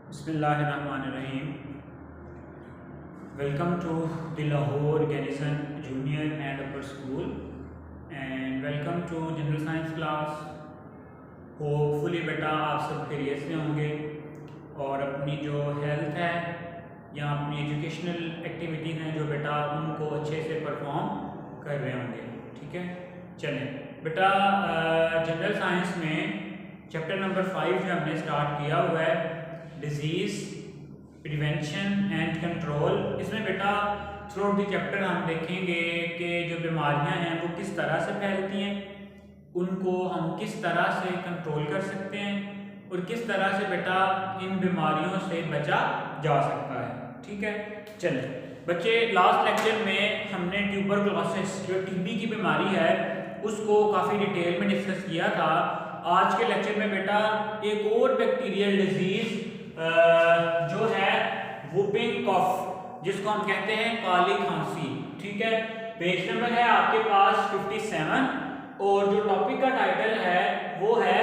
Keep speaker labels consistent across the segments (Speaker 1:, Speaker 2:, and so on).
Speaker 1: Bismillahirrahmanirrahim. Welcome to the Lahore Garrison Junior and Upper School and welcome to General Science class. Hopefully बेटा आप सब खैरियत से होंगे और अपनी जो हेल्थ है या अपनी एजुकेशनल एक्टिविटीज़ हैं जो बेटा उनको अच्छे से परफॉर्म कर रहे होंगे। ठीक है, चलें बेटा जनरल साइंस में चैप्टर नंबर 5 जो हमने स्टार्ट किया हुआ है डिजीज़ प्रिवेंशन एंड कंट्रोल। इसमें बेटा थ्रू आउट द चैप्टर हम देखेंगे कि जो बीमारियां हैं वो किस तरह से फैलती हैं, उनको हम किस तरह से कंट्रोल कर सकते हैं और किस तरह से बेटा इन बीमारियों से बचा जा सकता है। ठीक है, चलें बच्चे, लास्ट लेक्चर में हमने ट्यूबरकुलोसिस जो टीबी की बीमारी है उसको काफ़ी डिटेल में डिस्कस किया था। आज के लेक्चर में बेटा एक और बैक्टीरियल डिजीज़ जो है वूपिंग कफ, जिसको हम कहते हैं काली खांसी। ठीक है, पेज नंबर है आपके पास 57 और जो टॉपिक का टाइटल है वो है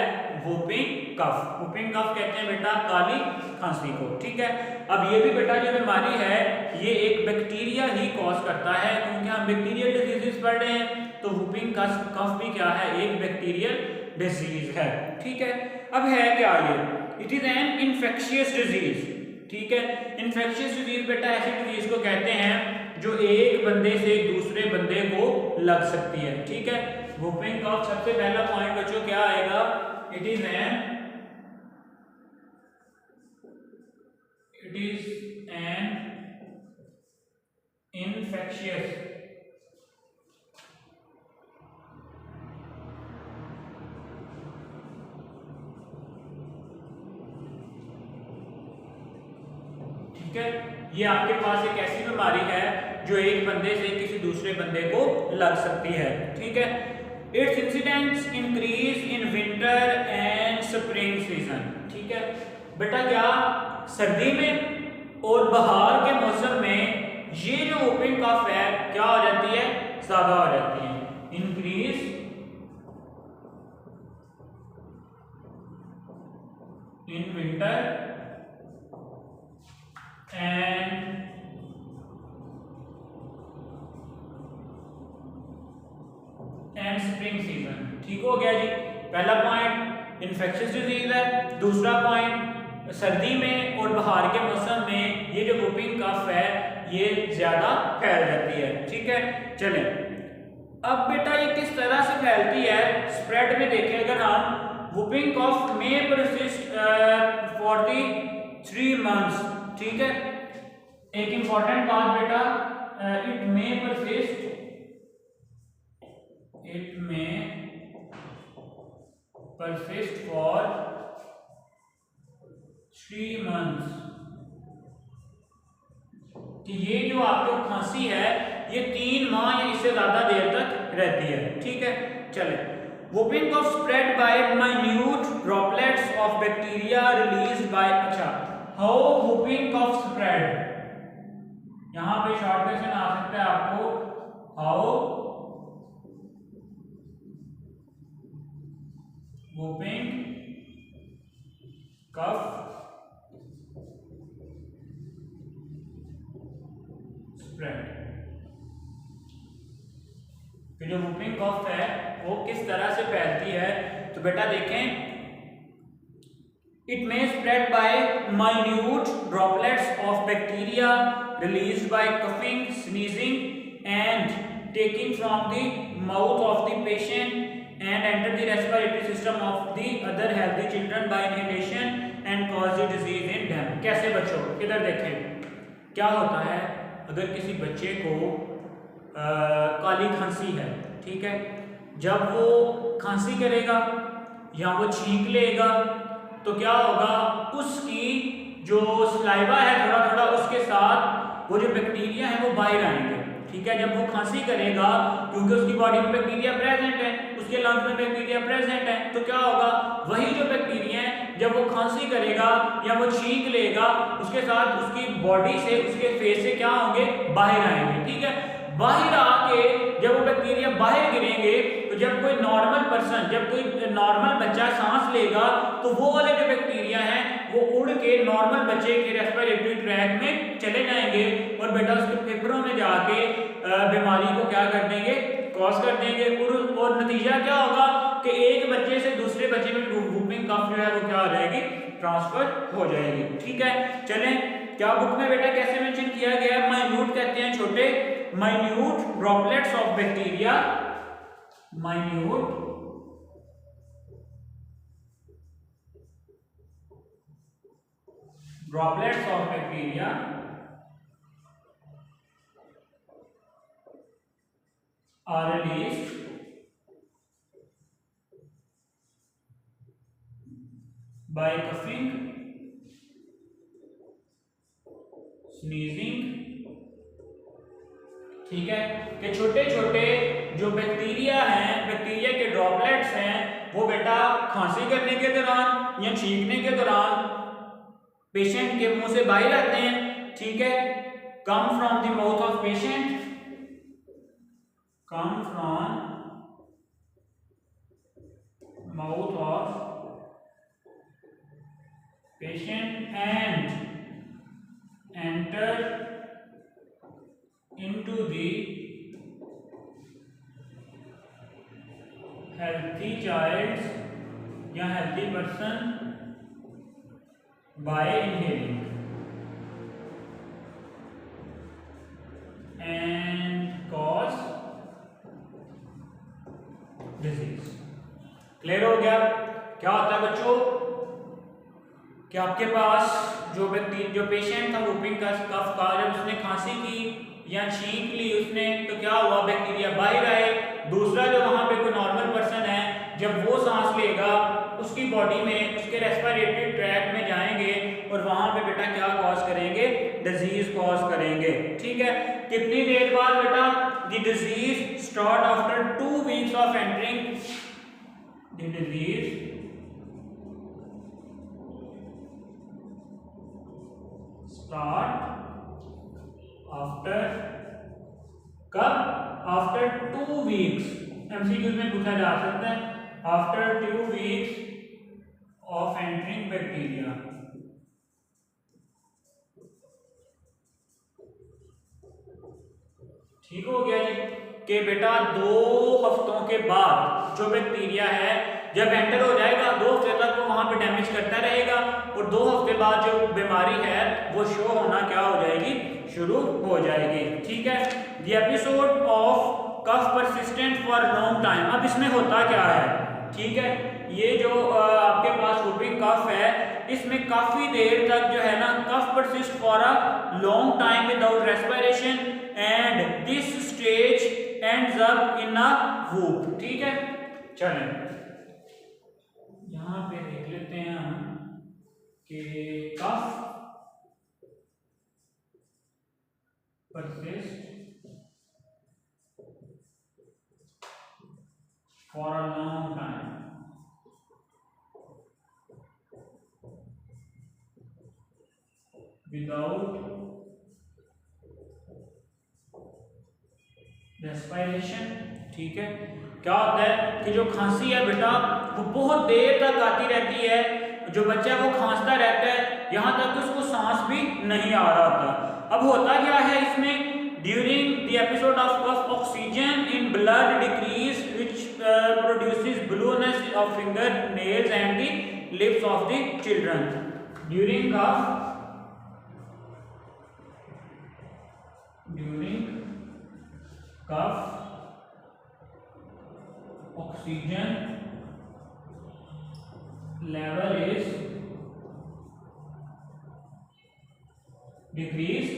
Speaker 1: वूपिंग कफ। वूपिंग कफ कहते हैं बेटा काली खांसी को। ठीक है, अब ये भी बेटा जो बीमारी है ये एक बैक्टीरिया ही कॉज करता है, क्योंकि हम बैक्टीरियल डिजीजेस पढ़ रहे हैं तो वूपिंग कफ भी क्या है, एक बैक्टीरियल डिजीज है। ठीक है, अब है क्या ये, it is an infectious disease. ठीक है, इन्फेक्शियस डिजीज बेटा ऐसी डिजीज को कहते हैं जो एक बंदे से दूसरे बंदे को लग सकती है। ठीक है, वूपिंग कफ सबसे पहला पॉइंट बच्चों क्या आएगा, इट इज एन इन्फेक्शियस ये आपके पास एक ऐसी बीमारी है जो एक बंदे से किसी दूसरे बंदे को लग सकती है। ठीक है, it's incidents increase in winter and spring season. ठीक है बेटा, क्या सर्दी में और बहार के मौसम में ये जो वूपिंग कफ है क्या हो जाती है, ज्यादा हो जाती है। Increase in winter and spring season. ठीक हो गया जी, पहला पॉइंट इन्फेक्शियस डिजीज है, दूसरा पॉइंट सर्दी में और बहार के मौसम में ये जो वूपिंग कफ है ये ज्यादा फैल जाती है। ठीक है, चलें अब बेटा ये किस तरह से फैलती है, स्प्रेड में देखें अगर हम, वूपिंग कफ में परसिस्ट फॉर दी 3 months। ठीक है, एक इंपॉर्टेंट बात बेटा, इट में persist for 3 months, कि ये जो आपको खांसी है ये 3 माह या इससे ज्यादा देर तक रहती है। ठीक है, चले whooping cough spread by minute droplets of bacteria released by, अच्छा हाउ वूपिंग कफ स्प्रेड, यहां पे शॉर्ट क्वेश्चन आ सकता है आपको, हाउ वूपिंग कफ स्प्रेड, कि जो वूपिंग कफ है वो किस तरह से फैलती है। तो बेटा देखें, it may spread by minute droplets of bacteria released by coughing, sneezing and taking from the mouth of the patient and enter the respiratory system of the other healthy children by inhalation and cause the disease in them। कैसे बच्चों, इधर देखें क्या होता है अगर किसी बच्चे को काली खांसी है। ठीक है, जब वो खांसी करेगा या वो छींक लेगा तो क्या होगा, उसकी जो सलाइवा है थोड़ा थोड़ा उसके साथ वो जो बैक्टीरिया है वो बाहर आएंगे। ठीक है, जब वो खांसी करेगा क्योंकि उसकी बॉडी में बैक्टीरिया प्रेजेंट है, उसके लंग्स में बैक्टीरिया प्रेजेंट है, तो क्या होगा, वही जो बैक्टीरिया है जब वो खांसी करेगा या वो छींक लेगा उसके साथ उसकी बॉडी से, उसके फेस से क्या होंगे, बाहर आएंगे। ठीक है, बाहर आके जब वो बैक्टीरिया बाहर गिरेंगे तो जब कोई नॉर्मल पर्सन, जब कोई नॉर्मल बच्चा सांस लेगा तो वो वाले जो बैक्टीरिया हैं वो उड़ के नॉर्मल बच्चे के रेस्पिरेटरी ट्रैक में चले जाएंगे और बेटा उसके फेफड़ों में जाके बीमारी को क्या कर देंगे, कॉज कर देंगे। और नतीजा क्या होगा कि एक बच्चे से दूसरे बच्चे में वूपिंग कफ जो है वो क्या हो जाएगी, ट्रांसफर हो जाएगी। ठीक है, चलें क्या बुक में बेटा कैसे मेंशन किया गया है, माइन्यूट कहते हैं छोटे, minute droplets of bacteria, minute droplets of bacteria are released by coughing, sneezing। ठीक है कि छोटे छोटे जो बैक्टीरिया हैं, बैक्टीरिया के ड्रॉपलेट्स हैं, वो बेटा खांसी करने के दौरान या छींकने के दौरान पेशेंट के मुंह से बाहर आते हैं। ठीक है, come from the mouth of patient, come from mouth of patient and enter into the healthy child या healthy person by inhaling and cause disease। Clear हो गया? क्या होता है बच्चों कि आपके पास जो व्यक्ति, जो पेशेंट था वूपिंग कफ का, जब उसने खांसी की या छींक ली उसने, तो क्या हुआ, बैक्टीरिया बाहर आए। दूसरा जो वहां पे कोई नॉर्मल पर्सन है, जब वो सांस लेगा उसकी बॉडी में, उसके रेस्पिरेटरी ट्रैक में जाएंगे और वहां पे बेटा क्या कॉज करेंगे, डिजीज कॉज करेंगे। ठीक है, कितनी देर बाद बेटा, the disease start after 2 weeks of entering, the disease start after, कब, आफ्टर 2 वीक्स। एमसीक्यूज में पूछा जा सकता है, after 2 weeks of entering bacteria. ठीक हो गया जी कि बेटा 2 हफ्तों के बाद जो बैक्टीरिया है जब एंटर हो जाएगा, 2 हफ्ते तक वो वहां पे डैमेज करता रहेगा और 2 हफ्ते बाद जो बीमारी है वो शो होना क्या हो जाएगी, शुरू हो जाएगी। ठीक है, the episode of cough persistent for long time. अब इसमें होता क्या है, ठीक है, ये जो आपके पास वूपिंग कफ है, इसमें काफी देर तक जो है ना, cough persist for a long time without respiration and this stage ends up in a whoop. ठीक है, चलें यहां पे देख लेते हैं हम कि कफ persist for a long time without respiration। ठीक है, क्या होता है कि जो खांसी है बेटा वो बहुत देर तक आती रहती है, जो बच्चा वो खांसता रहता है, यहां तक कि उसको सांस भी नहीं आ रहा होता। अब होता क्या है इसमें, during the episode of cough, oxygen in blood decrease which produces blueness of finger nails and the lips of the children। during cough oxygen level is decrease।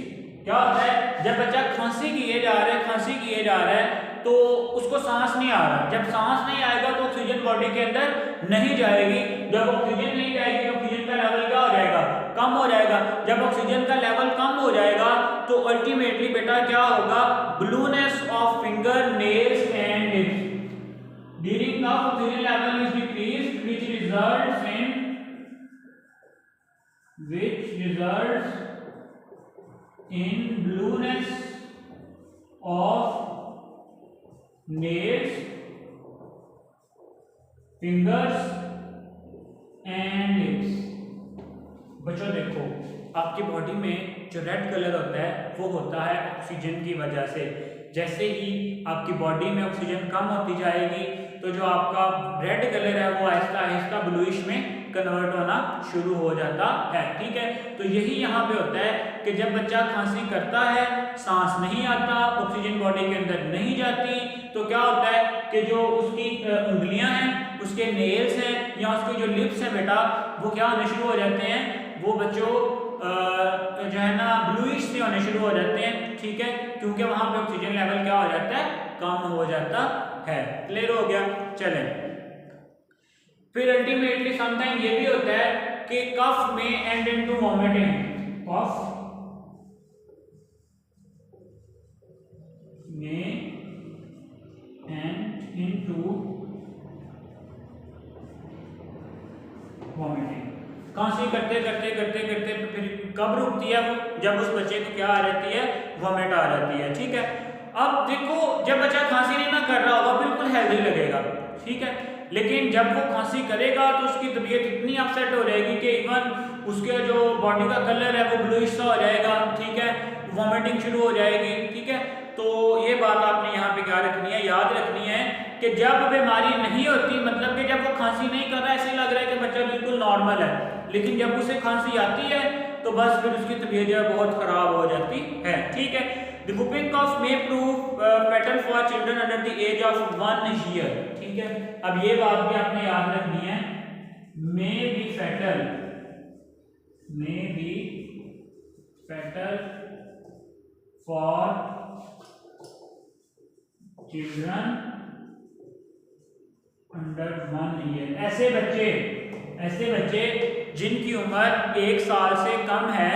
Speaker 1: क्या होता है, जब बच्चा खांसी किए जा रहा है तो उसको सांस नहीं आ रहा। जब सांस नहीं आएगा तो ऑक्सीजन बॉडी के अंदर नहीं जाएगी। जब ऑक्सीजन नहीं जाएगी तो ऑक्सीजन का लेवल क्या हो जाएगा, कम हो जाएगा। जब ऑक्सीजन का लेवल कम हो जाएगा तो अल्टीमेटली बेटा क्या होगा, blueness of finger nails and lips. During the oxygen level is decreased which results in blueness of nails, fingers and lips बच्चों देखो, आपकी बॉडी में जो रेड कलर होता है वो होता है ऑक्सीजन की वजह से। जैसे ही आपकी बॉडी में ऑक्सीजन कम होती जाएगी तो जो आपका रेड कलर है वो आहिस्ता आहिस्ता ब्लूइश में कन्वर्ट होना शुरू हो जाता है। ठीक है, तो यही यहाँ पे होता है कि जब बच्चा खांसी करता है, सांस नहीं आता, ऑक्सीजन बॉडी के अंदर नहीं जाती, तो क्या होता है कि जो उसकी उंगलियां हैं, उसके नेल्स हैं या उसके जो लिप्स हैं बेटा, वो क्या होने शुरू हो जाते हैं, वो बच्चों जो है ना ब्लूइश से होने शुरू हो जाते हैं। ठीक है, क्योंकि वहां पे ऑक्सीजन लेवल क्या हो जाता है, कम हो जाता है। क्लियर हो गया? चले, फिर अल्टीमेटली समटाइम ये भी होता है कि कफ में एंड इनटू वॉमिटिंग, कफ में एंड इनटू वॉमिटिंग। खांसी करते करते करते करते फिर कब रुकती है वो, जब उस बच्चे को क्या आ जाती है, वॉमिट आ जाती है। ठीक है, अब देखो जब बच्चा खांसी नहीं ना कर रहा होगा बिल्कुल हेल्दी लगेगा। ठीक है, लेकिन जब वो खांसी करेगा तो उसकी तबीयत इतनी अपसेट हो जाएगी कि इवन उसके जो बॉडी का कलर है वो ब्लूइश सा हो जाएगा। ठीक है, वॉमिटिंग शुरू हो जाएगी। ठीक है, तो ये बात आपने यहाँ पे क्या रखनी है, याद रखनी है कि जब बीमारी नहीं होती, मतलब कि जब वो खांसी नहीं कर रहा है, ऐसे लग रहा है कि बच्चा बिल्कुल नॉर्मल है, लेकिन जब उसे खांसी आती है तो बस फिर उसकी तबीयत जो है बहुत खराब हो जाती है। ठीक है, The whooping cough may prove fatal for children under the age of 1 year. ठीक है, अब ये बात भी आपने याद रखनी है, may be fatal for children under 1 year. ऐसे बच्चे जिनकी उम्र 1 साल से कम है,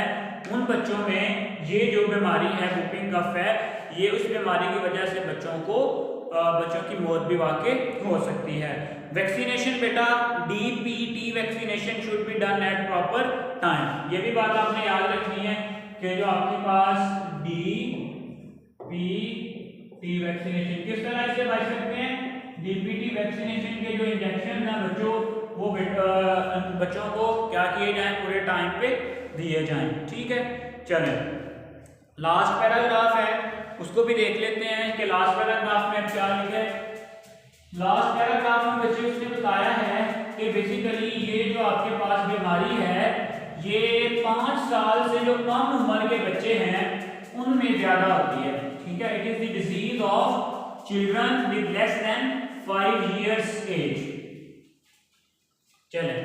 Speaker 1: उन बच्चों में ये जो बीमारी है वूपिंग कफ है, ये उस बीमारी की वजह से बच्चों की मौत भी वाकई हो सकती है। वैक्सीनेशन बेटा, DPT vaccination should be done at proper time. ये भी बात आपने याद रखनी है कि जो आपके पास DPT वैक्सीनेशन किस तरह से बच सकते हैं। DPT वैक्सीनेशन के जो इंजेक्शन हैं बच्चों, वो बच्चों को क्या किए जाएं, पूरे टाइम पे दिए जाएं। ठीक है, चलें लास्ट पैराग्राफ है उसको भी देख लेते हैं कि लास्ट पैराग्राफ में क्या लिखा है। लास्ट पैराग्राफ में बच्चे उसने बताया है कि बेसिकली ये जो आपके पास बीमारी है, ये 5 साल से जो कम उम्र के बच्चे हैं उनमें ज्यादा होती है। ठीक है, it is the disease of children with less than 5 years age. चलें,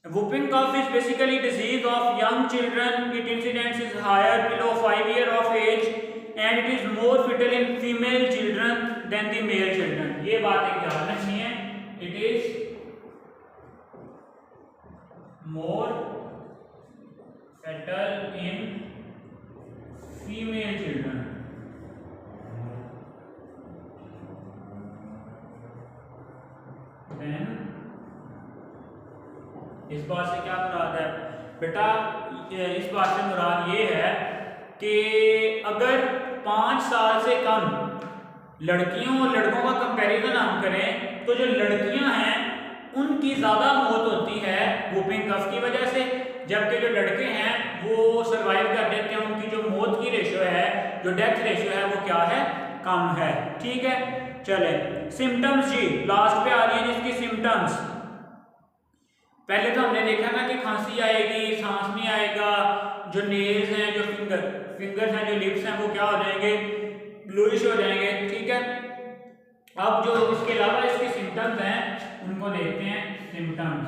Speaker 1: whooping cough is basically disease of young children. Its incidence is higher below 5 years of age and it is more fatal in female children than the male children. ये बात एक याद रखनी है, it is more fatal in female children than। इस बात से क्या मुराद है बेटा, इस बात से मुराद ये है कि अगर 5 साल से कम लड़कियों और लड़कों का कंपैरिजन हम करें तो जो लड़कियां हैं उनकी ज़्यादा मौत होती है वूपिंग कफ की वजह से, जबकि जो लड़के हैं वो सरवाइव कर देते हैं, उनकी जो मौत की रेशो है, जो डेथ रेशो है वो क्या है, कम है। ठीक है, चले सिम्टम्स जी लास्ट पे आ रही है जिसकी सिम्टम्स। पहले तो हमने देखा ना कि खांसी आएगी, सांस नहीं आएगा, जो नेल्स हैं, जो फिंगर्स हैं, जो लिप्स हैं वो क्या हो जाएंगे, ब्लूइश हो जाएंगे। ठीक है, अब जो इसके अलावा इसके सिम्टम्स हैं उनको देखते हैं। सिम्टम्स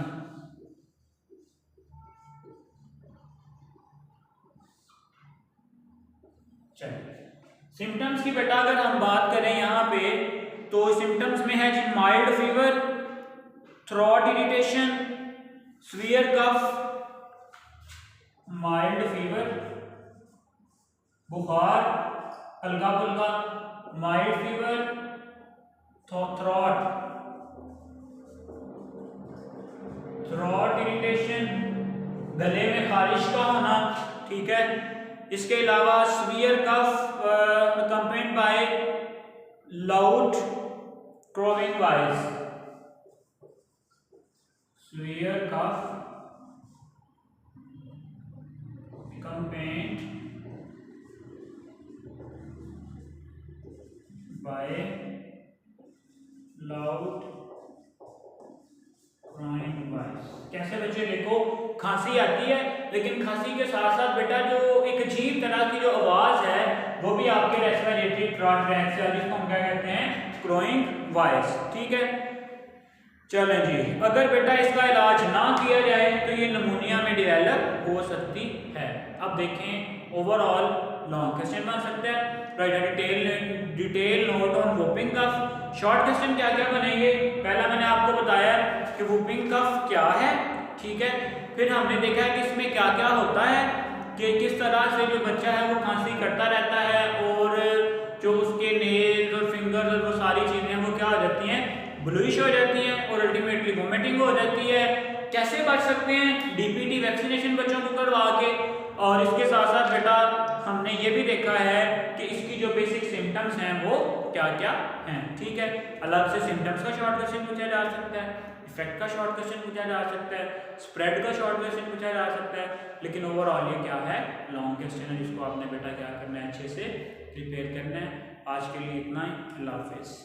Speaker 1: चलिए, सिम्टम्स की बेटा अगर हम बात करें यहाँ पे तो सिम्टम्स में है जी mild fever, throat irritation, severe cough, mild fever बुखार हल्का फुल्का, माइल्ड फीवर, थ्रोट इरिटेशन, गले में खारिश का होना। ठीक है, इसके अलावा स्वीयर कफ अकम्पेनिड बाय लाउड क्रोविंग वॉइस, स्वीयर कफ खांसी आती है, लेकिन खांसी के साथ साथ बेटा जो एक अजीब तरह की जो आवाज़ है वो भी आपके रेस्पिरेटरी ट्रैक से, जिसको हम क्या कहते हैं, क्रोइंग वॉइस। ठीक है, चलें जी। अगर बेटा इसका इलाज ना किया जाए तो ये निमोनिया में डेवलप हो सकती है। अब देखें ओवरऑल लॉन्ग क्वेश्चन बन सकता है, right, detail note on whooping cough. Short question क्या क्या बनेंगे, पहला मैंने आपको बताया कि वूपिंग कफ क्या है, ठीक है। फिर हमने देखा है कि इसमें क्या क्या होता है, कि किस तरह से जो बच्चा है वो खांसी करता रहता है और जो उसके नेल्स और फिंगर्स और वो सारी चीज़ें वो क्या हो जाती हैं, ब्लूइश हो जाती हैं और अल्टीमेटली वोमिटिंग हो जाती है। कैसे बच सकते हैं, डीपीटी वैक्सीनेशन बच्चों को करवा के। और इसके साथ साथ बेटा हमने ये भी देखा है कि इसकी जो बेसिक सिम्टम्स हैं वो क्या क्या हैं, ठीक है। अलग से सिम्टम्स का शॉर्ट क्वेश्चन पूछा जा सकता है, इफेक्ट का शॉर्ट क्वेश्चन पूछा जा सकता है, स्प्रेड का शॉर्ट क्वेश्चन पूछा जा सकता है, लेकिन ओवरऑल ये क्या है, लॉन्ग क्वेश्चन है, जिसको आपने बेटा क्या करना है, अच्छे से प्रिपेयर करना है। आज के लिए इतना ही, अल्लाह हाफिज़।